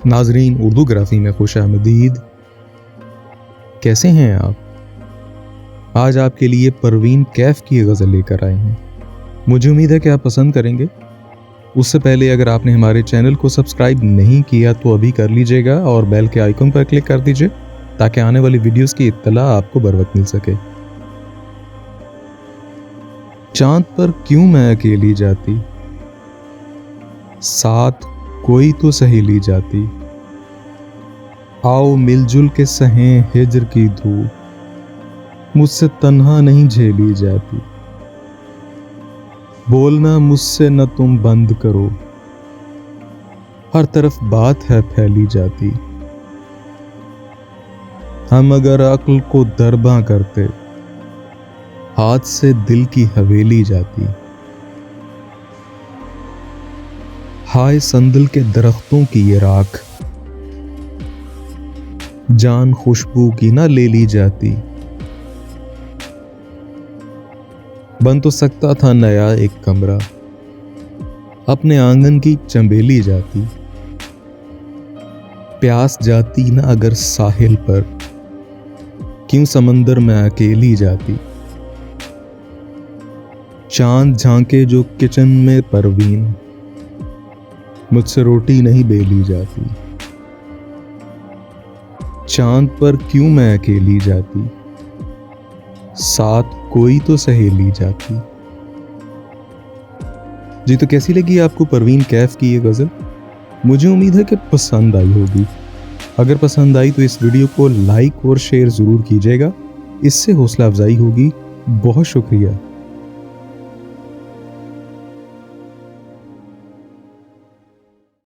नाजरीन, उर्दूग्राफी में खुशामदीद। कैसे हैं आप? आज आपके लिए परवीन कैफ की गज़ल लेकर आए हैं। मुझे उम्मीद है कि आप पसंद करेंगे। उससे पहले अगर आपने हमारे चैनल को सब्सक्राइब नहीं किया तो अभी कर लीजिएगा और बेल के आइकन पर क्लिक कर दीजिए ताकि आने वाली वीडियोस की इत्तला आपको बर वक्त मिल सके। चांद पर क्यों मैं अकेली जाती, साथ कोई तो सहेली जाती। आओ मिलजुल के सहें हिज्र की धूप, मुझसे तन्हा नहीं झेली जाती। बोलना मुझसे न तुम बंद करो, हर तरफ बात है फैली जाती। हम अगर अक्ल को दरबा करते, हाथ से दिल की हवेली जाती। हाय संदल के दरख्तों की ये राख, जान खुशबू की ना ले ली जाती। बन तो सकता था नया एक कमरा, अपने आंगन की चंबेली जाती। प्यास जाती ना अगर साहिल पर, क्यों समंदर में अकेली जाती। चांद झांके जो किचन में परवीन, मुझसे रोटी नहीं बेली जाती। चांद पर क्यों मैं अकेली जाती, साथ कोई तो सहेली जाती। जी, तो कैसी लगी आपको परवीन कैफ की ये गज़ल? मुझे उम्मीद है कि पसंद आई होगी। अगर पसंद आई तो इस वीडियो को लाइक और शेयर ज़रूर कीजिएगा, इससे हौसला अफजाई होगी। बहुत शुक्रिया।